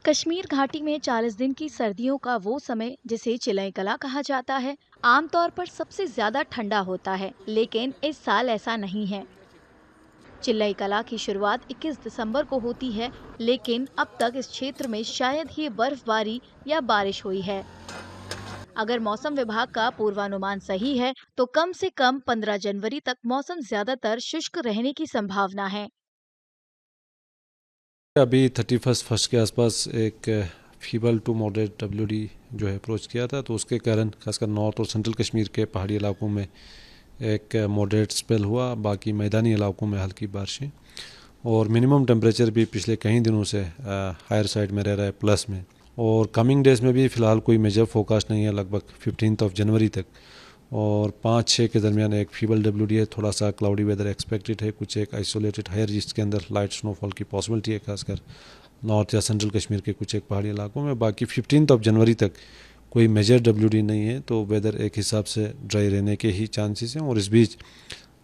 कश्मीर घाटी में 40 दिन की सर्दियों का वो समय जिसे चिलई कला कहा जाता है, आमतौर पर सबसे ज्यादा ठंडा होता है, लेकिन इस साल ऐसा नहीं है। चिलई कला की शुरुआत 21 दिसंबर को होती है, लेकिन अब तक इस क्षेत्र में शायद ही बर्फबारी या बारिश हुई है। अगर मौसम विभाग का पूर्वानुमान सही है, तो कम से कम 15 जनवरी तक मौसम ज्यादातर शुष्क रहने की संभावना है। अभी 31 फर्स्ट के आसपास एक फीबल टू मॉडरेट डब्ल्यूडी जो है अप्रोच किया था, तो उसके कारण खासकर नॉर्थ और सेंट्रल कश्मीर के पहाड़ी इलाकों में एक मॉडरेट स्पेल हुआ, बाकी मैदानी इलाकों में हल्की बारिशें, और मिनिमम टेम्परेचर भी पिछले कई दिनों से हायर साइड में रह रहा है, प्लस में। और कमिंग डेज में भी फ़िलहाल कोई मेजर फोकास्ट नहीं है, लगभग 15 जनवरी तक। और 5-6 के दरमियान एक फीबल डब्ल्यूडी है, थोड़ा सा क्लाउडी वेदर एक्सपेक्टेड है, कुछ एक आइसोलेटेड हायर जिसके अंदर लाइट स्नोफॉल की पॉसिबिलिटी है, खासकर नॉर्थ या सेंट्रल कश्मीर के कुछ एक पहाड़ी इलाकों में। बाकी 15 जनवरी तक कोई मेजर डब्ल्यूडी नहीं है, तो वेदर एक हिसाब से ड्राई रहने के ही चांसेस हैं। और इस बीच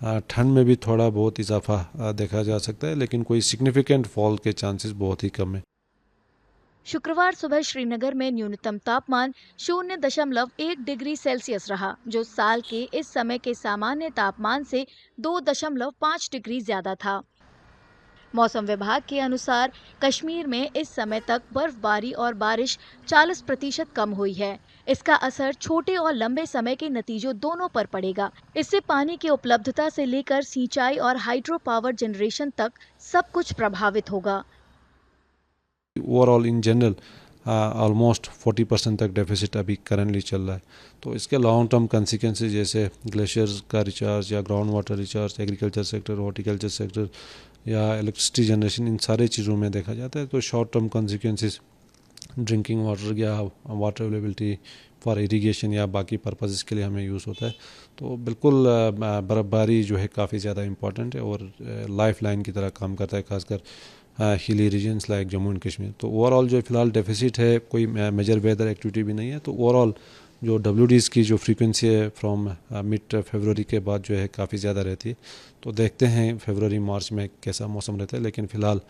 ठंड में भी थोड़ा बहुत इजाफा देखा जा सकता है, लेकिन कोई सिग्निफिकेंट फॉल के चांसेस बहुत ही कम है। शुक्रवार सुबह श्रीनगर में न्यूनतम तापमान 0.1 डिग्री सेल्सियस रहा, जो साल के इस समय के सामान्य तापमान से 2.5 डिग्री ज्यादा था। मौसम विभाग के अनुसार कश्मीर में इस समय तक बर्फबारी और बारिश 40% कम हुई है। इसका असर छोटे और लंबे समय के नतीजों दोनों पर पड़ेगा। इससे पानी की उपलब्धता से लेकर सिंचाई और हाइड्रो पावर जनरेशन तक सब कुछ प्रभावित होगा। ओवरऑल इन जनरल ऑलमोस्ट 40% तक डेफिसिट अभी करंटली चल रहा है। तो इसके लॉन्ग टर्म कंसिक्वेंसेस जैसे ग्लेशियर्स का रिचार्ज या ground water recharge, agriculture sector, horticulture sector या इलेक्ट्रिसिटी जनरेशन, इन सारे चीज़ों में देखा जाता है। तो short term consequences drinking water या वाटर अवेलेबिलिटी फॉर इरीगेशन या बाकी पर्पसेस के लिए हमें यूज़ होता है। तो बिल्कुल बर्फ़बारी जो है काफ़ी ज़्यादा इम्पॉर्टेंट है और लाइफ लाइन की तरह काम करता है, खासकर hilly regions like Jammu and Kashmir. तो ओवरऑल जो फ़िलहाल डेफिसिट है, कोई मेजर वेदर एक्टिविटी भी नहीं है। तो ओवरऑल जो डब्ल्यूडीज़ की जो फ्रीक्वेंसी है फ्रॉम मिड फरवरी के बाद जो है काफ़ी ज़्यादा रहती है। तो देखते हैं फरवरी मार्च में कैसा मौसम रहता है, लेकिन फ़िलहाल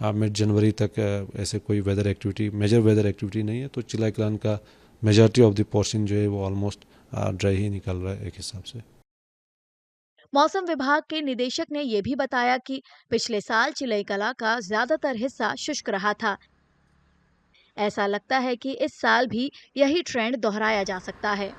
मिड जनवरी तक ऐसे कोई weather activity, major weather activity नहीं है। तो चिलाई क्लान का मेजॉरिटी ऑफ द पोर्शन जो है वो ऑलमोस्ट ड्राई ही निकल रहा है एक हिसाब से। मौसम विभाग के निदेशक ने यह भी बताया कि पिछले साल चिलई कला का ज्यादातर हिस्सा शुष्क रहा था। ऐसा लगता है कि इस साल भी यही ट्रेंड दोहराया जा सकता है।